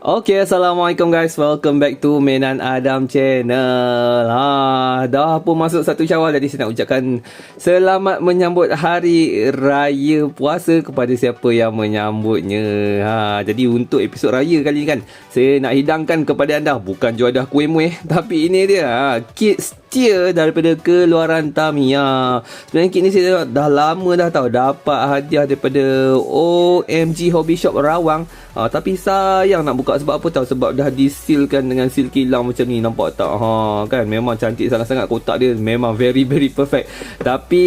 Okay, Assalamualaikum guys. Welcome back to Menan Adam Channel. Dah pun masuk 1 Syawal, jadi saya nak ucapkan selamat menyambut Hari Raya Puasa kepada siapa yang menyambutnya. Jadi untuk episod raya kali ni kan, saya nak hidangkan kepada anda bukan juadah kuih muih, tapi ini dia kit steer daripada keluaran Tamiya. Sebenarnya kit ni saya dah lama dah tahu dapat hadiah daripada OMG Hobby Shop Rawang. Tapi sayang nak buka, sebab apa tahu? Sebab dah disealkan dengan seal kilang macam ni, nampak tak? Kan memang cantik sangat-sangat, kotak dia memang very perfect. Tapi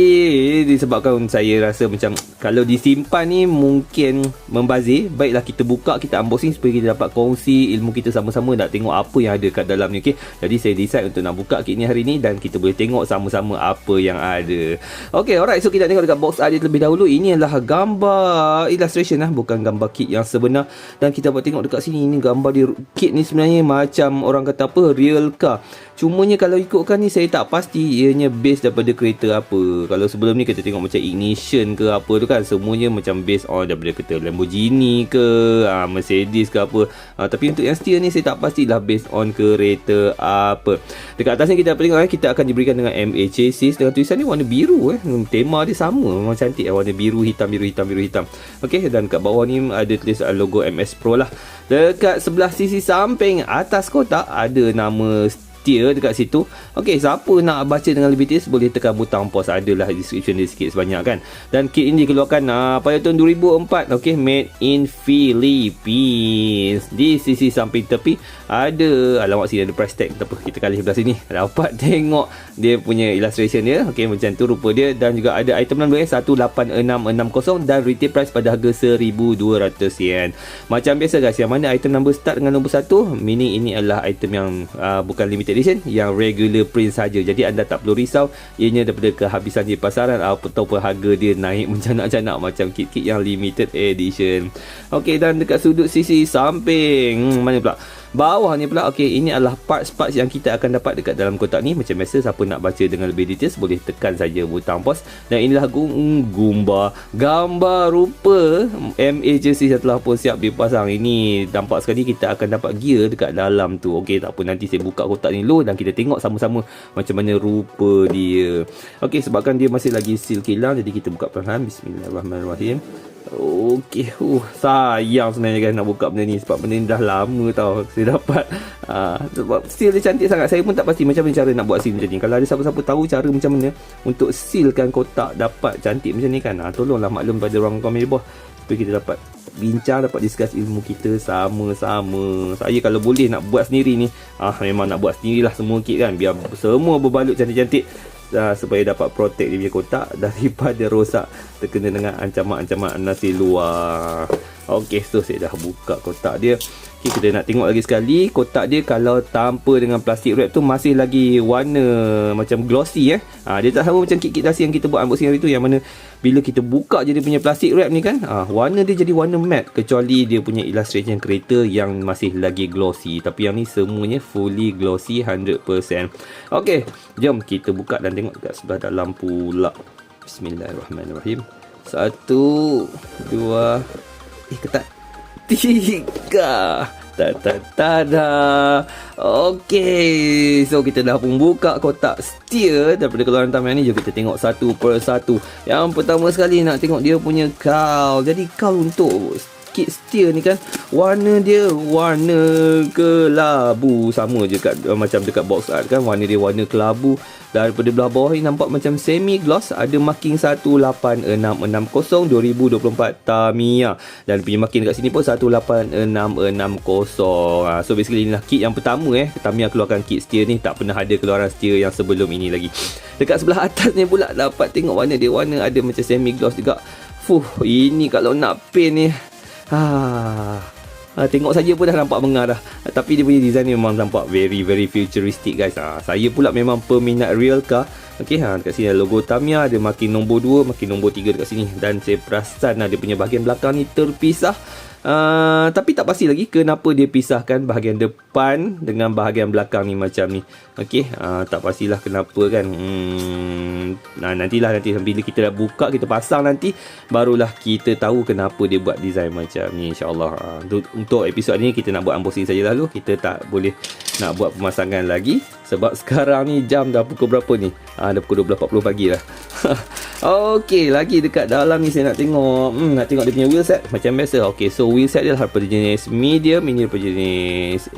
disebabkan saya rasa macam kalau disimpan ni mungkin membazir, baiklah kita buka, kita unboxing supaya kita dapat kongsi ilmu kita sama-sama, nak tengok apa yang ada kat dalam ni. Okay? Jadi saya decide untuk nak buka kit ni hari ni dan kita boleh tengok sama-sama apa yang ada. Okay, alright, so kita tengok dekat box art dia terlebih dahulu. Ini adalah gambar illustration bukan gambar kit yang sebenar. Dan kita dapat tengok dekat sini, ini gambar dia. Kit ni sebenarnya macam orang kata apa, real car. Cumanya kalau ikutkan ni saya tak pasti ianya base daripada kereta apa. Kalau sebelum ni kita tengok macam ignition ke apa tu kan, semuanya macam based on daripada kereta Lamborghini ke Mercedes ke apa. Tapi untuk yang steer ni saya tak pastilah based on kereta apa. Dekat atas ni kita dapat tengok kita akan diberikan dengan MA chassis dengan tulisan ni warna biru. Tema dia sama, memang cantik warna biru hitam. Okey, dan kat bawah ni ada tulis logo MS Pro lah. Dekat sebelah sisi samping atas kotak ada nama steer dekat situ. Okey, siapa nak baca dengan lebih detail boleh tekan butang pause, adalah description dia sikit sebanyak kan. Dan kit ini dikeluarkan pada tahun 2004. Okey, made in Philippines. Di sisi samping tepi ada alamat sini, ada price tag. Tak apa, kita kali sebelah sini dapat tengok dia punya illustration dia. Okey, macam tu rupa dia. Dan juga ada item number 18660 dan retail price pada harga RM1,200. Macam biasa guys, yang mana item number start dengan nombor 1, meaning ini adalah item yang bukan limited edition, yang regular print saja. Jadi anda tak perlu risau ianya daripada kehabisan di pasaran ataupun harga dia naik mencanak-canak macam kit-kit yang limited edition. Okey, dan dekat sudut sisi samping mana pula? Bawah ni pula, okey, ini adalah parts-parts yang kita akan dapat dekat dalam kotak ni. Macam biasa, siapa nak baca dengan lebih details boleh tekan saja butang pause. Dan inilah gambar rupa MA chassis yang telah pun siap dipasang. Ini nampak sekali kita akan dapat gear dekat dalam tu. Okey, tak apa, nanti saya buka kotak ni dulu dan kita tengok sama-sama macam mana rupa dia. Okey, sebabkan dia masih lagi seal kilang, jadi kita buka perlahan. Bismillahirrahmanirrahim. Okey, sayang sebenarnya kan nak buka benda ni, sebab benda ni dah lama tau saya dapat. Sebab seal dia cantik sangat. Saya pun tak pasti macam mana cara nak buat seal macam ni. Kalau ada siapa-siapa tahu cara macam mana untuk sealkan kotak dapat cantik macam ni kan, tolonglah maklum pada orang komen di bawah supaya kita dapat bincang, dapat discuss ilmu kita sama-sama. Saya kalau boleh nak buat sendiri ni, memang nak buat sendirilah semua kit kan, biar semua berbalut cantik-cantik. Supaya dapat protect dia punya kotak daripada rosak terkena dengan ancaman-ancaman nasi luar. Okey, so saya dah buka kotak dia. Okay, kita nak tengok lagi sekali kotak dia. Kalau tanpa dengan plastik wrap tu masih lagi warna macam glossy dia tak sama macam kit-kit dasi yang kita buat unboxing hari tu, yang mana bila kita buka je dia punya plastik wrap ni kan, warna dia jadi warna matte, kecuali dia punya illustration kereta yang masih lagi glossy. Tapi yang ni semuanya fully glossy 100%. Okey, jom kita buka dan tengok dekat sebelah dalam pula. Bismillahirrahmanirrahim. 1 2 ketat 3. Tada. Okey, so kita dah pun buka kotak steer daripada keluaran Tamiya ni. Jom kita tengok satu persatu. Yang pertama sekali nak tengok dia punya cowl. Jadi cowl untuk kit steer ni kan, warna dia warna kelabu, sama je kat, macam dekat box art kan, warna dia warna kelabu. Daripada belah bawah ni nampak macam semi gloss, ada marking 18660 2024 Tamiya, dan punya marking dekat sini pun 18660. So basically inilah kit yang pertama Tamiya keluarkan kit steer ni. Tak pernah ada keluaran steer yang sebelum ini lagi. Dekat sebelah atas ni pula dapat tengok warna dia, warna ada macam semi gloss juga. Ini kalau nak paint ni tengok saja pun dah nampak bengar dah. Tapi dia punya design ni memang nampak very futuristic guys. Saya pula memang peminat real car. Okey, dekat sini ada logo Tamiya, ada marking nombor 2, marking nombor 3 dekat sini. Dan saya perasan dia punya bahagian belakang ni terpisah. Tapi tak pasti lagi kenapa dia pisahkan bahagian depan dengan bahagian belakang ni macam ni. Okey, tak pastilah kenapa kan. Nanti bila kita dah buka, kita pasang nanti, barulah kita tahu kenapa dia buat design macam ni, insyaAllah. Untuk episod ni kita nak buat unboxing saja lalu. Kita tak boleh nak buat pemasangan lagi sebab sekarang ni jam dah pukul berapa ni? Dah pukul 12.40 pagi lah. Okey, lagi dekat dalam ni saya nak tengok. Nak tengok dia punya wheel set macam biasa. Okey, so wheel set dia daripada jenis medium, ini daripada jenis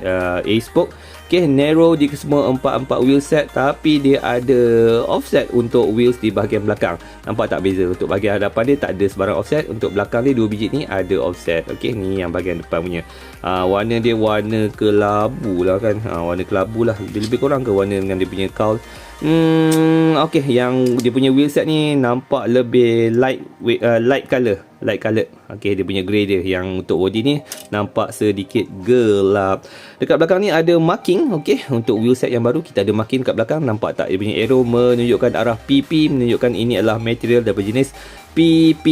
A-spoke. Okey, narrow di semua 4 wheel set, tapi dia ada offset untuk wheels di bahagian belakang. Nampak tak beza? Untuk bahagian hadapan dia tak ada sebarang offset. Untuk belakang dia 2 biji ni ada offset. Okey, ni yang bahagian depan punya. Warna dia warna kelabu lah kan. Warna kelabu lah. Lebih kurang ke warna dengan dia punya cowl. Okey, yang dia punya wheel set ni nampak lebih light color. Okey, dia punya grey dia. Yang untuk body ni nampak sedikit gelap. Dekat belakang ni ada marking. Okey, untuk wheel set yang baru kita ada marking dekat belakang. Nampak tak dia punya arrow menunjukkan arah PP, menunjukkan ini adalah material daripada jenis PP,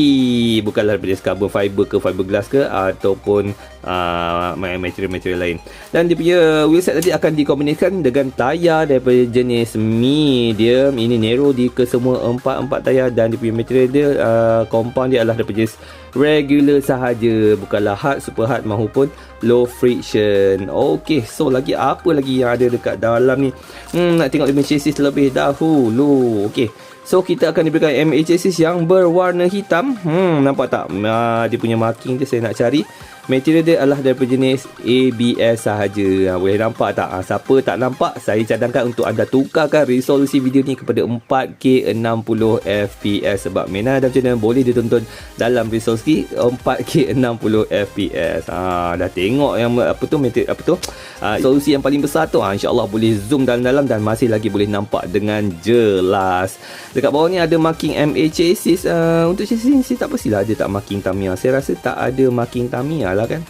bukanlah daripada carbon fiber ke fiberglass ke ataupun material-material lain. Dan dia punya wheel set tadi akan dikombinasikan dengan tayar daripada jenis medium. Ini narrow di ke semua 4 tayar, dan dia punya material dia compound dia adalah daripada jenis regular sahaja, bukanlah hard, super hard maupun low friction. Okey, so lagi apa lagi yang ada dekat dalam ni? Nak tengok dia punya chassis terlebih dahulu. Okey, so kita akan diberikan MA chassis yang berwarna hitam. Nampak tak? Dia punya marking dia saya nak cari. Material dia adalah daripada jenis ABS sahaja. Boleh nampak tak? Siapa tak nampak, saya cadangkan untuk anda tukarkan resolusi video ni kepada 4K 60 FPS, sebab Mena Adam Channel boleh ditonton dalam resolusi 4K 60 FPS. Dah tengok yang resolusi yang paling besar tu. InsyaAllah boleh zoom dalam-dalam dan masih lagi boleh nampak dengan jelas. Dekat bawah ni ada marking MA chassis. Untuk chassis ni saya tak pastilah ada tak marking Tamiya. Saya rasa tak ada marking Tamiya lah kan.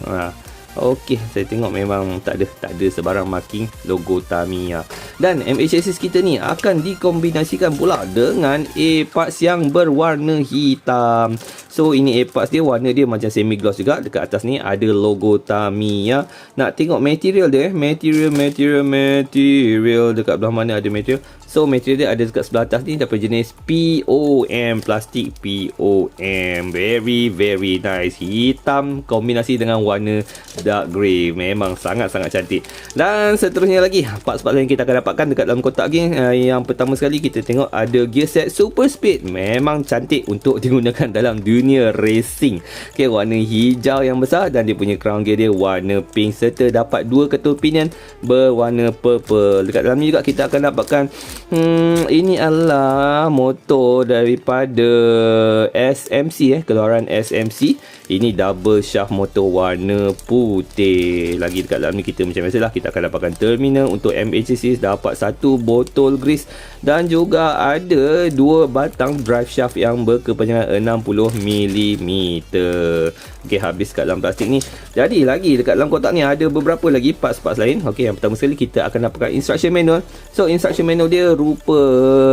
Okey, saya tengok memang tak ada sebarang marking logo Tamiya. Dan MA chassis kita ni akan dikombinasikan pula dengan A-parts yang berwarna hitam. So ini A-parts dia, warna dia macam semi gloss juga. Dekat atas ni ada logo Tamiya. Nak tengok material dia, material dekat belah mana ada material. So material dia ada dekat sebelah atas ni daripada jenis POM, plastik POM. Very nice. Hitam kombinasi dengan warna dark grey. Memang sangat-sangat cantik. Dan seterusnya lagi, parts-parts lain kita akan dapatkan dekat dalam kotak ni. Yang pertama sekali kita tengok ada gear set super speed. Memang cantik untuk digunakan dalam dunia racing. Okay, warna hijau yang besar dan dia punya crown gear dia warna pink, serta dapat 2 ketul pinion berwarna purple. Dekat dalam ni juga kita akan dapatkan ini adalah motor daripada SMC, keluaran SMC. Ini double shaft motor warna putih. Lagi dekat dalam ni kita macam biasalah, kita akan dapatkan terminal untuk MA chassis, dapat 1 botol grease dan juga ada 2 batang drive shaft yang berkepanjangan 60mm. Okey, habis kat dalam plastik ni. Jadi lagi dekat dalam kotak ni ada beberapa lagi parts-parts lain. Okey, yang pertama sekali kita akan dapatkan instruction manual. So instruction manual dia rupa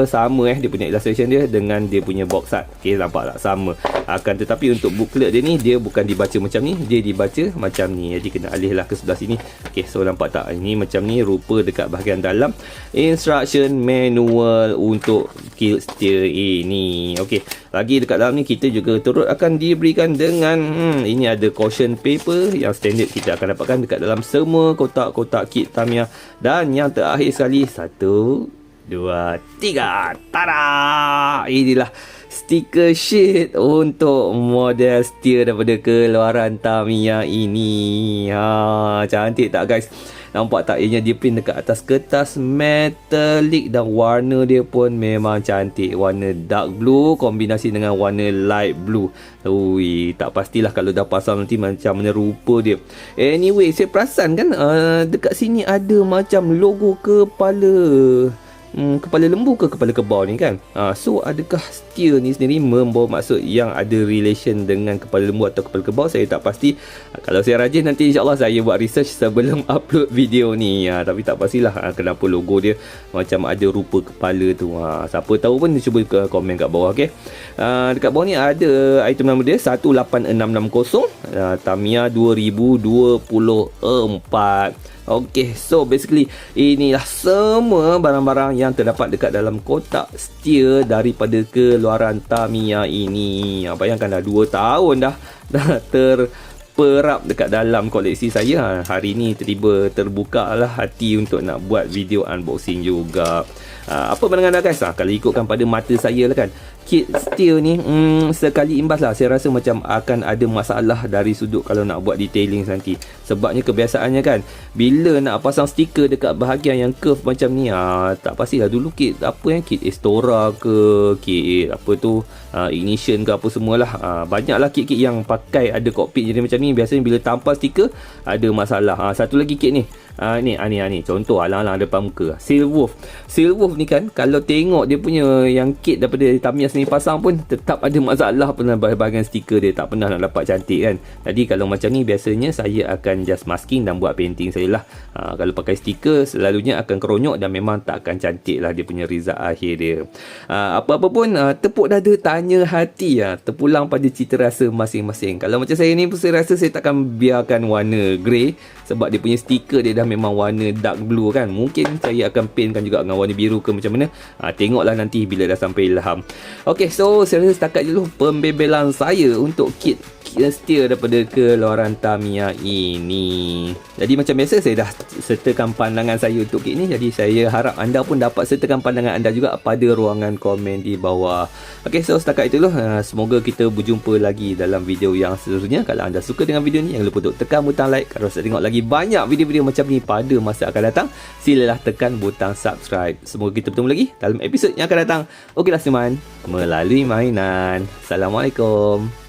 sama dia punya illustration dia dengan dia punya box art. Okey, nampak tak? Sama. Akan tetapi untuk booklet dia ni, dia bukan dibaca macam ni, dia dibaca macam ni. Jadi kena alihlah ke sebelah sini. Okey, so nampak tak? Ini macam ni rupa dekat bahagian dalam instruction manual untuk kill steer ini. Okey, lagi dekat dalam ni kita juga turut akan diberikan dengan ini ada caution paper yang standard kita akan dapatkan dekat dalam semua kotak-kotak kit Tamiya. Dan yang terakhir sekali, 1, 2, 3. Tada! Inilah stiker sheet untuk model steer daripada keluaran Tamiya ini. Cantik tak guys? Nampak tak, ianya dia print dekat atas kertas metalik dan warna dia pun memang cantik. Warna dark blue kombinasi dengan warna light blue. Ui, tak pastilah kalau dah pasang nanti macam mana rupa dia. Anyway, saya perasan kan dekat sini ada macam logo kepala. kepala lembu ke kepala kebau ni kan. So adakah steer ni sendiri membawa maksud yang ada relation dengan kepala lembu atau kepala kebau, saya tak pasti. Kalau saya rajin nanti insyaAllah saya buat research sebelum upload video ni. Tapi tak pastilah kenapa logo dia macam ada rupa kepala tu. Siapa tahu pun cuba komen kat bawah. Okay. Dekat bawah ni ada item nama dia 18660, Tamiya 2024. Okay, so basically inilah semua barang-barang yang terdapat dekat dalam kotak steer daripada keluaran Tamiya ini. Bayangkan dah 2 tahun dah terperap dekat dalam koleksi saya. Hari ni tiba-tiba terbuka lah hati untuk nak buat video unboxing juga. Apa pandangan anda guys? Kalau ikutkan pada mata saya lah kan, kit steer ni sekali imbas lah. Saya rasa macam akan ada masalah dari sudut kalau nak buat detailing nanti. Sebabnya kebiasaannya kan, bila nak pasang stiker dekat bahagian yang curve macam ni, tak pastilah dulu kit apa yang kit Estora ke, kit apa tu, Ignition ke apa semualah. Banyaklah kit-kit yang pakai ada cockpit jadi macam ni. Biasanya bila tampal stiker ada masalah. Satu lagi kit ni, ni contoh alang-alang depan muka Silwolf ni kan, kalau tengok dia punya yang kit daripada Tamiya sendiri pasang pun tetap ada masalah pernah bahagian stiker dia, tak pernah nak dapat cantik kan. Jadi kalau macam ni biasanya saya akan just masking dan buat painting sajalah. Kalau pakai stiker selalunya akan keronyok dan memang tak akan cantik lah dia punya result akhir dia. Apa-apa pun tepuk dada tanya hati, terpulang pada cita rasa masing-masing. Kalau macam saya ni pun saya rasa saya takkan biarkan warna grey sebab dia punya stiker dia dah memang warna dark blue kan. Mungkin saya akan paintkan juga dengan warna biru ke macam mana. Tengoklah nanti bila dah sampai ilham. Okay, so saya rasa setakat dulu pembebelan saya untuk kit steer daripada keluaran Tamiya ini. Jadi macam biasa saya dah sertakan pandangan saya untuk kit ni. Jadi saya harap anda pun dapat sertakan pandangan anda juga pada ruangan komen di bawah. Okay, so setakat itu dulu. Semoga kita berjumpa lagi dalam video yang seterusnya. Kalau anda suka dengan video ni, jangan lupa untuk tekan butang like. Kalau saya tengok lagi banyak video-video macam ni pada masa akan datang, silalah tekan butang subscribe. Semoga kita bertemu lagi dalam episod yang akan datang. Okeylah Seman, melalui mainan. Assalamualaikum.